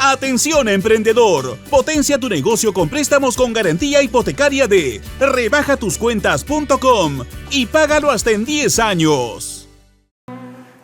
Atención emprendedor, potencia tu negocio con préstamos con garantía hipotecaria de rebajatuscuentas.com y págalo hasta en 10 años.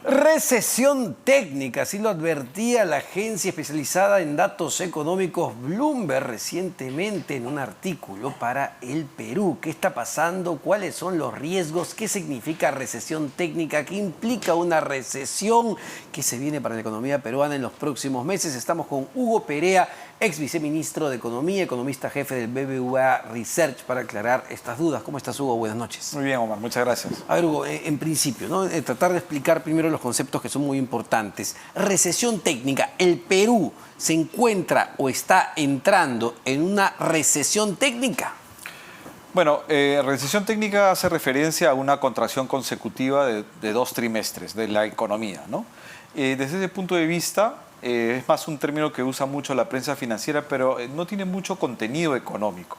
Recesión técnica, así lo advertía la agencia especializada en datos económicos Bloomberg recientemente en un artículo para El Perú. ¿Qué está pasando? ¿Cuáles son los riesgos? ¿Qué significa recesión técnica? ¿Qué implica una recesión que se viene para la economía peruana en los próximos meses? Estamos con Hugo Perea, ex viceministro de Economía, economista jefe del BBVA Research, para aclarar estas dudas. ¿Cómo estás, Hugo? Buenas noches. Muy bien, Omar, muchas gracias. A ver, Hugo, en principio, ¿no? Tratar de explicar primero los conceptos que son muy importantes. Recesión técnica. ¿El Perú se encuentra o está entrando en una recesión técnica? Bueno, recesión técnica hace referencia a una contracción consecutiva de 2 trimestres de la economía, ¿no? Desde ese punto de vista, es más un término que usa mucho la prensa financiera, pero no tiene mucho contenido económico.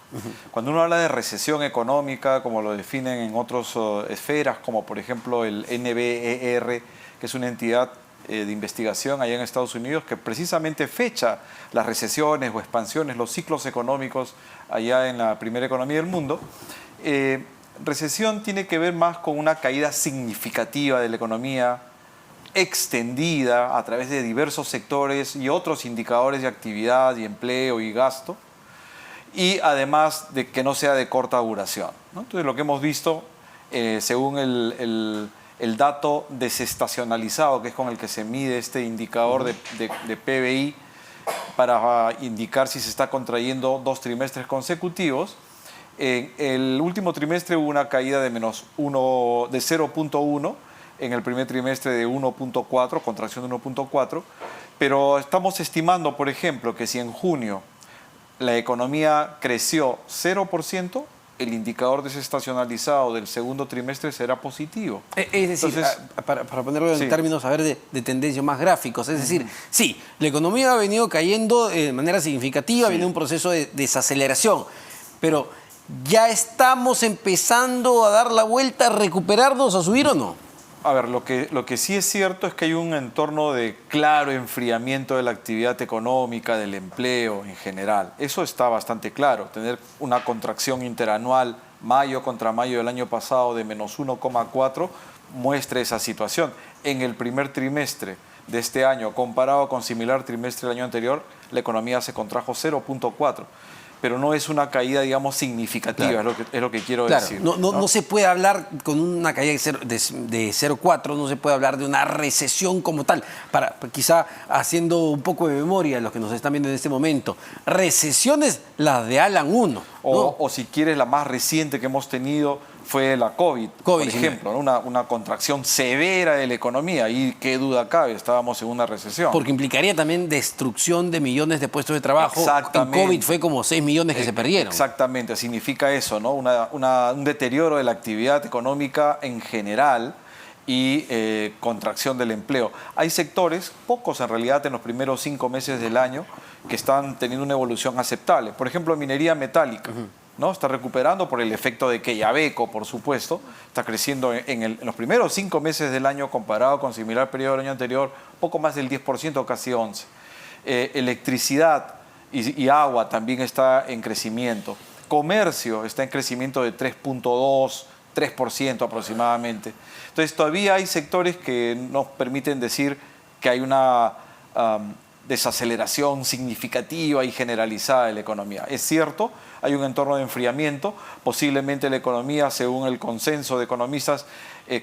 Cuando uno habla de recesión económica, como lo definen en otras esferas, como por ejemplo el NBER, que es una entidad de investigación allá en Estados Unidos, que precisamente fecha las recesiones o expansiones, los ciclos económicos allá en la primera economía del mundo, recesión tiene que ver más con una caída significativa de la economía, extendida a través de diversos sectores y otros indicadores de actividad y empleo y gasto, y además de que no sea de corta duración, ¿no? Entonces lo que hemos visto, según el dato desestacionalizado, que es con el que se mide este indicador de PBI, para indicar si se está contrayendo 2 trimestres consecutivos, en el último trimestre hubo una caída de de 0.1, en el primer trimestre de 1.4, contracción de 1.4, pero estamos estimando, por ejemplo, que si en junio la economía creció 0%, el indicador desestacionalizado del segundo trimestre será positivo. Es decir, entonces, para ponerlo en términos a ver, de tendencia más gráficos, es decir, sí, la economía ha venido cayendo de manera significativa, viene un proceso de desaceleración, pero ¿ya estamos empezando a dar la vuelta, a recuperarnos, a subir o no? A ver, lo que sí es cierto es que hay un entorno de claro enfriamiento de la actividad económica, del empleo en general. Eso está bastante claro. Tener una contracción interanual mayo contra mayo del año pasado de menos 1,4 muestra esa situación. En el primer trimestre de este año, comparado con similar trimestre del año anterior, la economía se contrajo 0,4. Pero no es una caída, digamos, significativa, claro. es lo que quiero decir. No se puede hablar con una caída de 0,4, no se puede hablar de una recesión como tal. Quizá haciendo un poco de memoria a los que nos están viendo en este momento, recesiones las de Alan 1. O si quieres, la más reciente que hemos tenido fue la COVID por ejemplo, ¿no? Una contracción severa de la economía, y qué duda cabe, estábamos en una recesión. Porque implicaría también destrucción de millones de puestos de trabajo. Exactamente. En COVID fue como 6 millones que se perdieron. Exactamente, significa eso, ¿no? Un deterioro de la actividad económica en general y contracción del empleo. Hay sectores, pocos en realidad en los primeros 5 meses del año, que están teniendo una evolución aceptable. Por ejemplo, minería metálica. ¿No? Está recuperando por el efecto de Quellaveco, por supuesto. Está creciendo en los primeros 5 meses del año comparado con similar periodo del año anterior, poco más del 10%, casi 11%. Electricidad y agua también está en crecimiento. Comercio está en crecimiento de 3.2%, 3% aproximadamente. Entonces todavía hay sectores que nos permiten decir que hay una desaceleración significativa y generalizada de la economía. Es cierto, hay un entorno de enfriamiento, posiblemente la economía, según el consenso de economistas,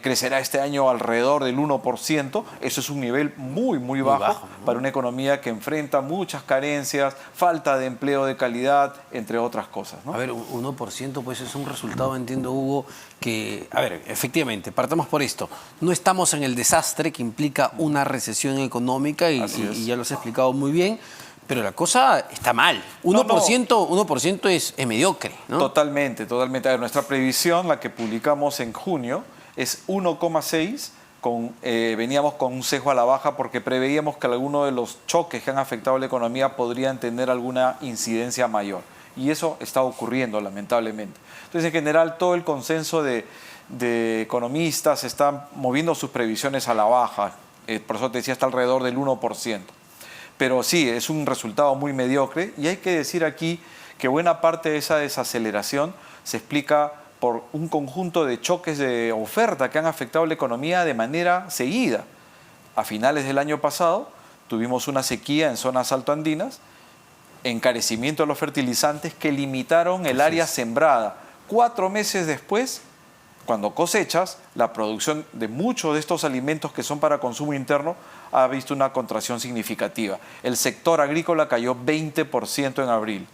crecerá este año alrededor del 1%. Eso es un nivel muy bajo para una economía que enfrenta muchas carencias, falta de empleo de calidad, entre otras cosas, ¿no? A ver, 1% pues es un resultado, entiendo, Hugo, que, a ver, efectivamente, partamos por esto. No estamos en el desastre que implica una recesión económica y ya lo has explicado muy bien. Pero la cosa está mal. 1% es mediocre, ¿no? Totalmente. A ver, nuestra previsión, la que publicamos en junio, es 1,6. Veníamos con un sesgo a la baja porque preveíamos que algunos de los choques que han afectado a la economía podrían tener alguna incidencia mayor. Y eso está ocurriendo, lamentablemente. Entonces, en general, todo el consenso de economistas están moviendo sus previsiones a la baja. Por eso te decía, está alrededor del 1%. Pero sí, es un resultado muy mediocre y hay que decir aquí que buena parte de esa desaceleración se explica por un conjunto de choques de oferta que han afectado la economía de manera seguida. A finales del año pasado tuvimos una sequía en zonas altoandinas, encarecimiento de los fertilizantes que limitaron el área sembrada. 4 meses después, cuando cosechas, la producción de muchos de estos alimentos que son para consumo interno ha visto una contracción significativa. El sector agrícola cayó 20% en abril,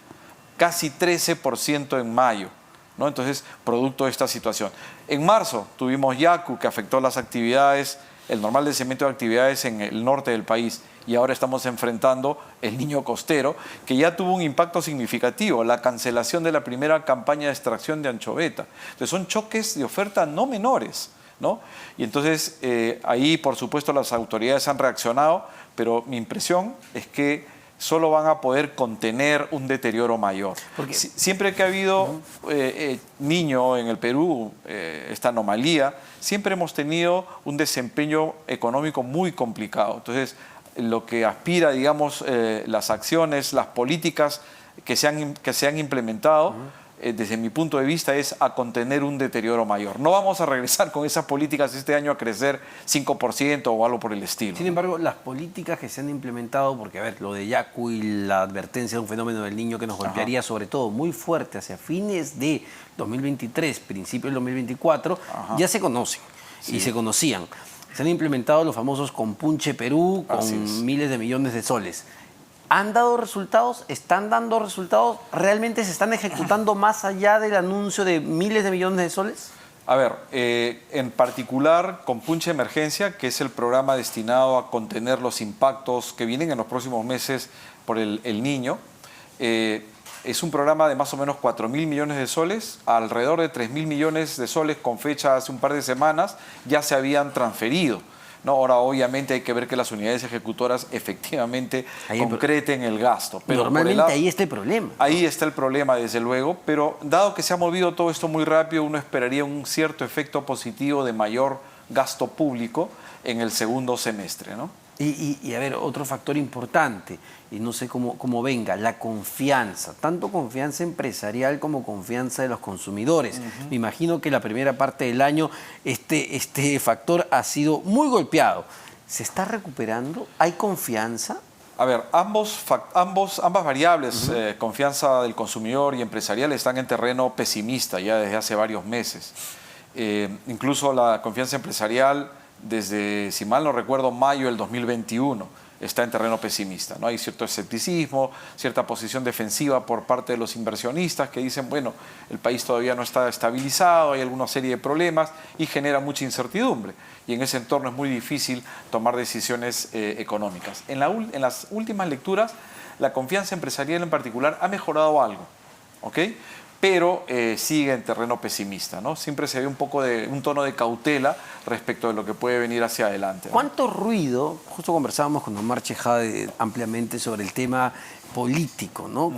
casi 13% en mayo, ¿no? Entonces, producto de esta situación. En marzo tuvimos Yaku, que afectó las actividades, el normal descendimiento de actividades en el norte del país, y ahora estamos enfrentando el Niño costero, que ya tuvo un impacto significativo, la cancelación de la primera campaña de extracción de anchoveta. Entonces son choques de oferta no menores, ¿no? Y entonces ahí, por supuesto, las autoridades han reaccionado, pero mi impresión es que solo van a poder contener un deterioro mayor. Porque siempre que ha habido niño en el Perú, esta anomalía, siempre hemos tenido un desempeño económico muy complicado. Entonces, lo que aspira, digamos, las acciones, las políticas que se han implementado, desde mi punto de vista, es a contener un deterioro mayor. No vamos a regresar con esas políticas este año a crecer 5% o algo por el estilo. Sin embargo, las políticas que se han implementado, porque a ver, lo de Yaku y la advertencia de un fenómeno del Niño que nos golpearía sobre todo muy fuerte hacia fines de 2023, principios del 2024, ya se conocen y se conocían. Se han implementado los famosos Compunche Perú con miles de millones de soles. ¿Han dado resultados? ¿Están dando resultados? ¿Realmente se están ejecutando más allá del anuncio de miles de millones de soles? A ver, en particular Compunche Emergencia, que es el programa destinado a contener los impactos que vienen en los próximos meses por el Niño, es un programa de más o menos 4.000 millones de soles, alrededor de 3.000 millones de soles con fecha hace un par de semanas ya se habían transferido, ¿no? Ahora obviamente hay que ver que las unidades ejecutoras efectivamente concreten el gasto. Pero normalmente ahí está el problema. Ahí está el problema, desde luego, pero dado que se ha movido todo esto muy rápido, uno esperaría un cierto efecto positivo de mayor gasto público en el segundo semestre, ¿no? Y a ver, otro factor importante, y no sé cómo venga, la confianza, tanto confianza empresarial como confianza de los consumidores. Me imagino que la primera parte del año este factor ha sido muy golpeado. ¿Se está recuperando? ¿Hay confianza? A ver, ambas variables, confianza del consumidor y empresarial, están en terreno pesimista ya desde hace varios meses. Incluso la confianza empresarial, desde, si mal no recuerdo, mayo del 2021, está en terreno pesimista, ¿no? Hay cierto escepticismo, cierta posición defensiva por parte de los inversionistas que dicen, bueno, el país todavía no está estabilizado, hay alguna serie de problemas y genera mucha incertidumbre. Y en ese entorno es muy difícil tomar decisiones económicas. En las últimas lecturas, la confianza empresarial en particular ha mejorado algo, ¿ok? Pero sigue en terreno pesimista, ¿no? Siempre se ve un tono de cautela respecto de lo que puede venir hacia adelante, ¿no? ¿Cuánto ruido? Justo conversábamos con Omar Chejade ampliamente sobre el tema político, ¿no?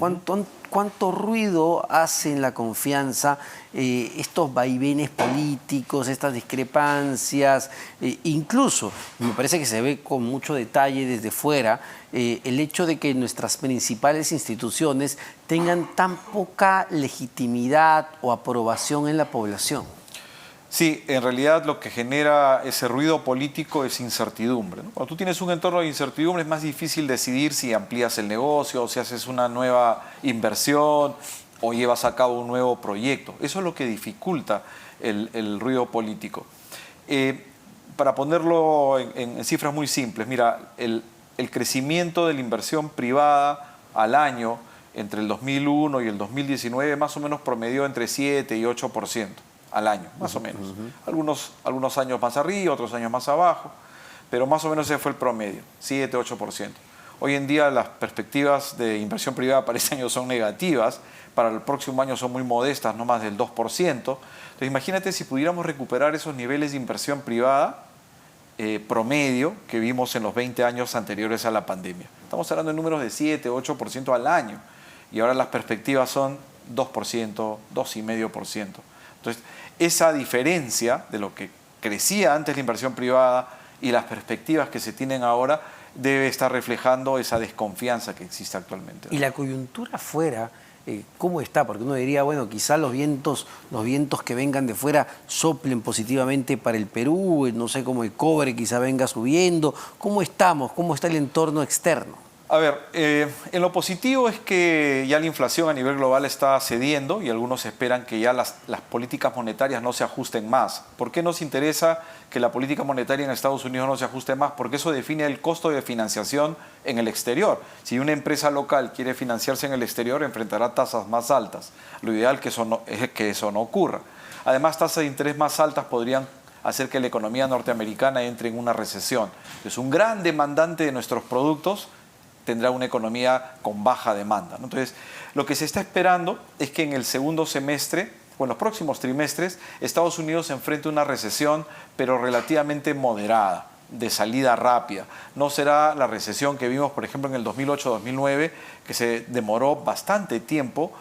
¿Cuánto ruido hacen la confianza estos vaivenes políticos, estas discrepancias? Incluso, me parece que se ve con mucho detalle desde fuera, el hecho de que nuestras principales instituciones tengan tan poca legitimidad o aprobación en la población. Sí, en realidad lo que genera ese ruido político es incertidumbre, ¿no? Cuando tú tienes un entorno de incertidumbre es más difícil decidir si amplías el negocio, o si haces una nueva inversión o llevas a cabo un nuevo proyecto. Eso es lo que dificulta el ruido político. Para ponerlo en cifras muy simples, mira, el crecimiento de la inversión privada al año entre el 2001 y el 2019 más o menos promedió entre 7 y 8%. Al año, más o menos. Algunos años más arriba, otros años más abajo, pero más o menos ese fue el promedio, 7-8%. Hoy en día las perspectivas de inversión privada para este año son negativas, para el próximo año son muy modestas, no más del 2%. Entonces imagínate si pudiéramos recuperar esos niveles de inversión privada promedio que vimos en los 20 años anteriores a la pandemia. Estamos hablando de números de 7-8% al año y ahora las perspectivas son 2%, 2,5%. Entonces, esa diferencia de lo que crecía antes la inversión privada y las perspectivas que se tienen ahora debe estar reflejando esa desconfianza que existe actualmente. Y la coyuntura afuera, ¿cómo está? Porque uno diría, bueno, quizás los vientos que vengan de fuera soplen positivamente para el Perú, no sé, como el cobre quizá venga subiendo. ¿Cómo estamos? ¿Cómo está el entorno externo? A ver, en lo positivo es que ya la inflación a nivel global está cediendo y algunos esperan que ya las políticas monetarias no se ajusten más. ¿Por qué nos interesa que la política monetaria en Estados Unidos no se ajuste más? Porque eso define el costo de financiación en el exterior. Si una empresa local quiere financiarse en el exterior, enfrentará tasas más altas. Lo ideal es que eso no ocurra. Además, tasas de interés más altas podrían hacer que la economía norteamericana entre en una recesión. Entonces, un gran demandante de nuestros productos tendrá una economía con baja demanda, ¿no? Entonces, lo que se está esperando es que en el segundo semestre o en los próximos trimestres Estados Unidos se enfrente a una recesión, pero relativamente moderada, de salida rápida. No será la recesión que vimos, por ejemplo, en el 2008-2009, que se demoró bastante tiempo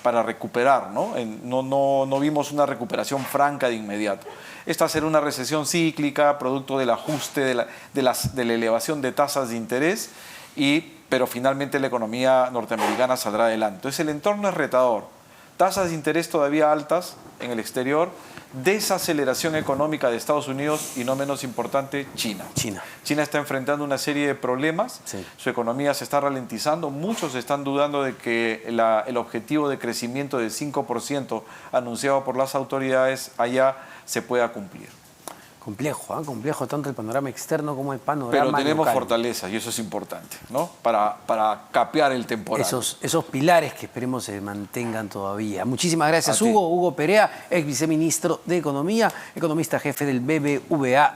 para recuperar, ¿no? No vimos una recuperación franca de inmediato. Esta será una recesión cíclica, producto del ajuste de la elevación de tasas de interés, pero finalmente la economía norteamericana saldrá adelante. Entonces el entorno es retador. Tasas de interés todavía altas en el exterior, desaceleración económica de Estados Unidos y, no menos importante, China. China está enfrentando una serie de problemas, sí. Su economía se está ralentizando, muchos están dudando de que el objetivo de crecimiento del 5% anunciado por las autoridades allá se pueda cumplir. Complejo, complejo tanto el panorama externo como el panorama Pero tenemos local. Fortalezas y eso es importante, ¿no? Para capear el temporal. Esos pilares que esperemos se mantengan todavía. Muchísimas gracias, Hugo. Hugo Perea, ex viceministro de Economía, economista jefe del BBVA.